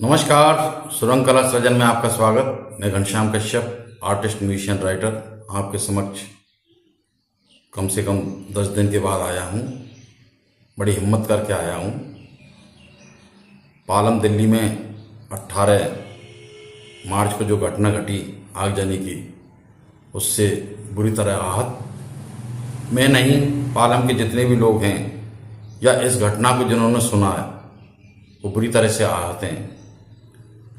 नमस्कार, सुरंग कला सृजन में आपका स्वागत। मैं Ghanshyam Kashyap, artist, musician, writer, आपके समक्ष कम से कम 10 दिन के बाद आया हूँ। बड़ी हिम्मत करके आया हूँ। पालम दिल्ली में 18 मार्च को जो घटना घटी आगजनी की, उससे बुरी तरह आहत मैं नहीं, पालम के जितने भी लोग हैं या इस घटना को जिन्होंने सुना है वो बुरी तरह से आहत हैं।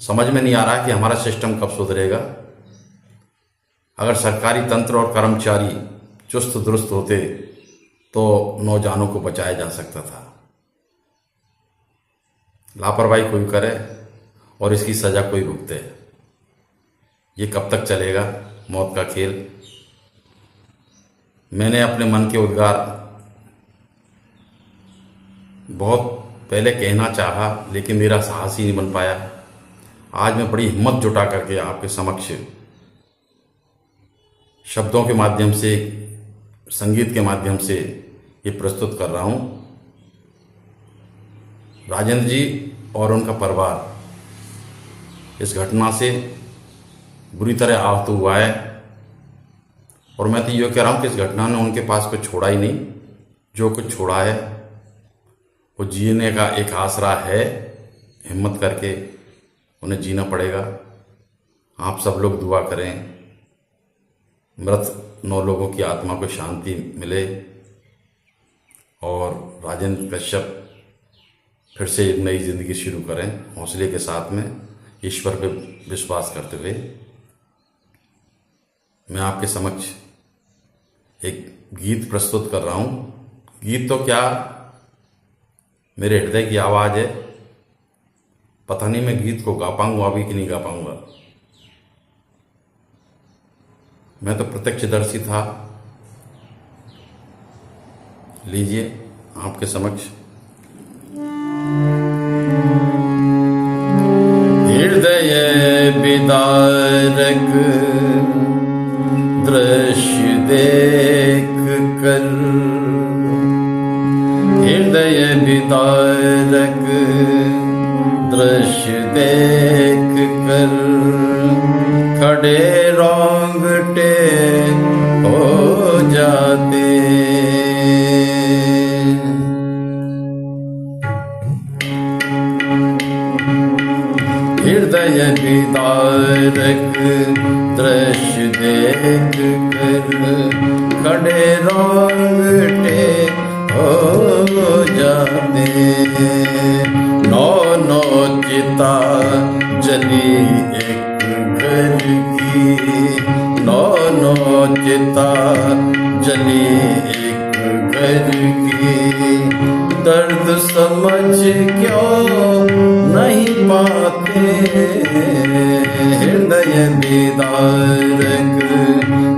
समझ में नहीं आ रहा कि हमारा सिस्टम कब सुधरेगा। अगर सरकारी तंत्र और कर्मचारी चुस्त दुरुस्त होते तो नौजवानों को बचाया जा सकता था। लापरवाही कोई करे और इसकी सजा कोई भुगते। ये कब तक चलेगा मौत का खेल? मैंने अपने मन के उद्गार बहुत पहले कहना चाहा, लेकिन मेरा साहस ही नहीं बन पाया। आज मैं बड़ी हिम्मत जुटा करके आपके समक्ष शब्दों के माध्यम से, संगीत के माध्यम से ये प्रस्तुत कर रहा हूँ। राजेंद्र जी और उनका परिवार इस घटना से बुरी तरह आहत हुआ है, और मैं तो ये कह रहा हूँ कि इस घटना ने उनके पास कुछ छोड़ा ही नहीं। जो कुछ छोड़ा है वो जीने का एक आसरा है। हिम्मत करके उन्हें जीना पड़ेगा। आप सब लोग दुआ करें, मृत 9 लोगों की आत्मा को शांति मिले और राजेंद्र कश्यप फिर से एक नई जिंदगी शुरू करें, हौसले के साथ में, ईश्वर पे विश्वास करते हुए। मैं आपके समक्ष एक गीत प्रस्तुत कर रहा हूँ। गीत तो क्या, मेरे हृदय की आवाज़ है। पता नहीं मैं गीत को गा पाऊंगा अभी कि नहीं गा पाऊंगा। मैं तो प्रत्यक्षदर्शी था। लीजिए आपके समक्ष। हृदय विदारक दृश्य देख कर, हृदय विदारक दृश्य देख कर खड़े रोंगटे हो जाते। हृदय विदारक दृश्य देख कर खड़े रोंगटे हो जाते। नौ चिता जली एक घर की, नौ चिता जली एक घर की। दर्द समझ क्यों नहीं पाते, हृदय विदारक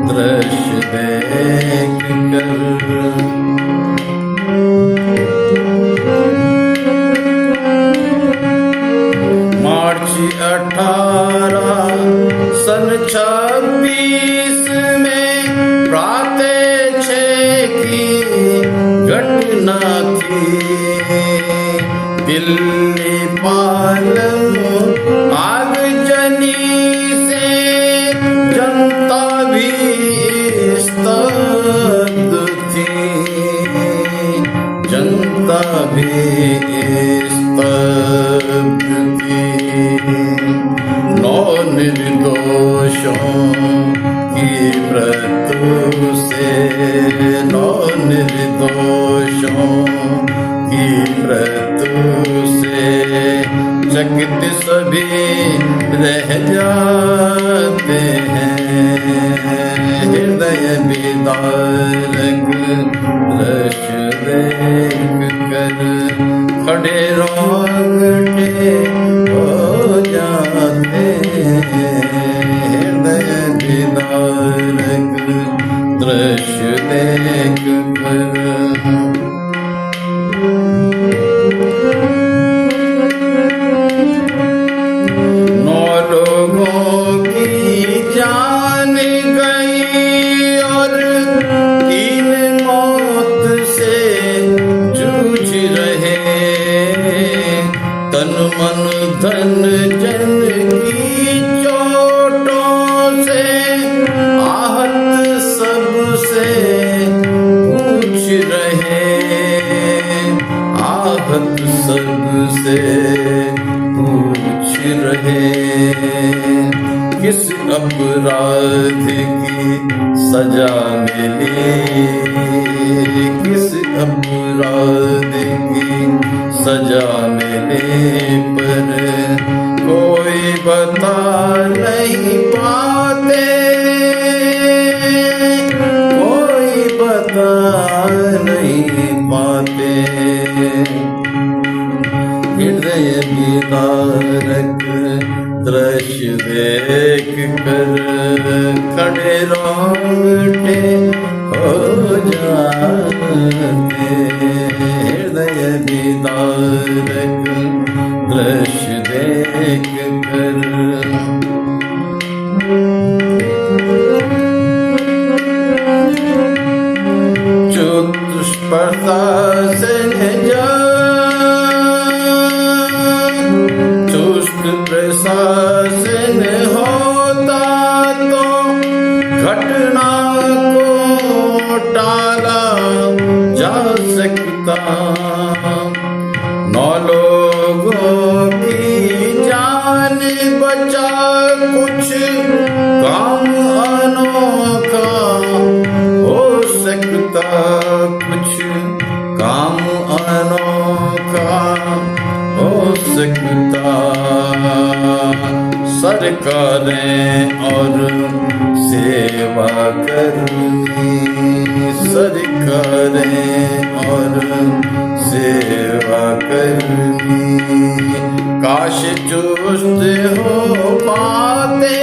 दृश्य देख कर। मार्च 18 सन 26 में प्रातः 6 की घटना थी। दिल्ली पालम आगजनी से जनता भी स्तब्ध थी, जनता भी स्तब्ध थी। 9 निर्दोषों की मृत्यु से, 9 निर्दोषों की मृत्यु से चकित सभी रह जाते हैं। हृदय विदारक दृश्य देख कर खड़े रोंगटे हो जाते हैं। हृदय विदारक दृश्य देख कर। जान गई और 3 मौत से जूझ रहे। धन जन की चोटों से आहत सबसे पूछ रहे, आहत सबसे पूछ रहे, किस अपराध की सजा मिली, किस अपराध की सजा मिले पर कोई बता नहीं पाते, कोई बता नहीं पाते। हृदय विदारक दृश्य देख कर खड़े रोंगटे हो जाते, हृदय विदारक दृश्य देख कर। जो दुष्प्रथा से प्रशासन होता तो घटना को टाला जा सकता, 9 लोगों की जान बचा कुछ काम अनोखा हो सकता, कुछ काम अनोखा हो सकता। सरकारें और सेवा कर्मी, सरकारें और सेवा कर्मी काश चुस्त हो पाते,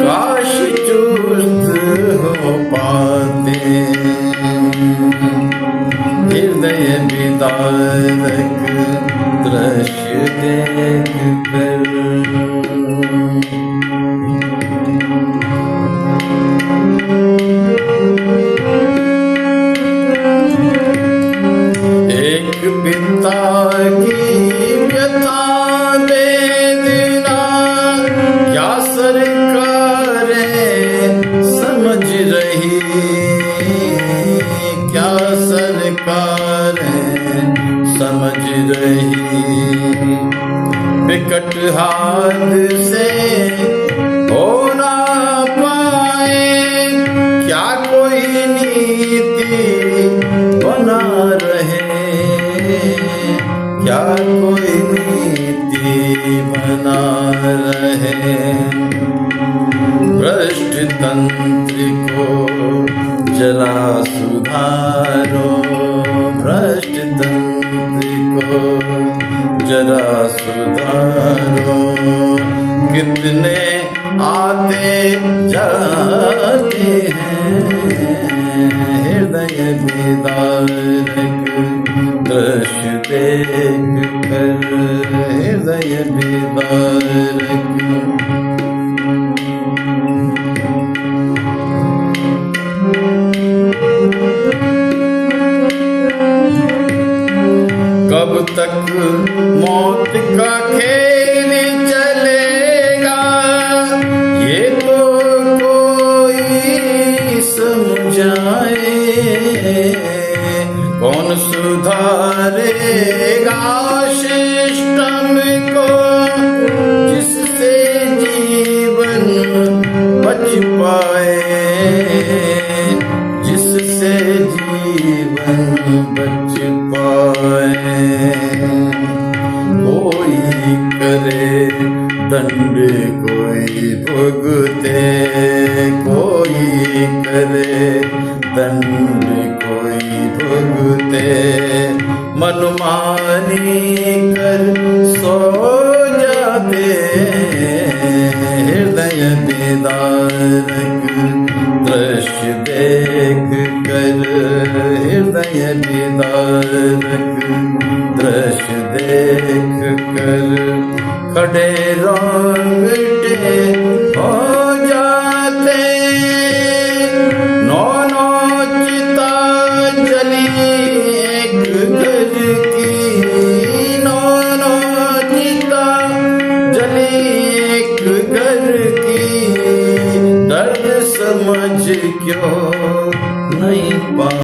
काश चुस्त हो पाते। हृदय विदारक दृश्य देख कर। एक पिता की व्यथा वेदना क्या सरकारें समझ रही, क्या सरकारें समझ रही। विकट हाथ से हो ना पाए क्या कोई नीति बना रहे, क्या कोई नीति बना रहे। भ्रष्ट तंत्र को जरा सुधारो, भ्रष्ट तंत्र को जरा सुधारो। कितने आते जाते हैं हृदय विदारक दृश्य देख कर, हृदय विदारक। कब तक मौत का खेल चलेगा ये तो कोई समझाए, कौन सुधारेगा सिस्टम को जिससे जीवन बच पाए, जिससे जीवन बच पाए। कोई करे दंड कोई भुगते, कोई करे दंड कोई भुगते। मनमानी कर सो जाते हृदय विदारक दृश्य देख कर, हृदय विदारक दृश्य देख कर। खड़े रोंगटे हो जाते, नौ चिता जली एक घर की, नौ आज क्यों नहीं पा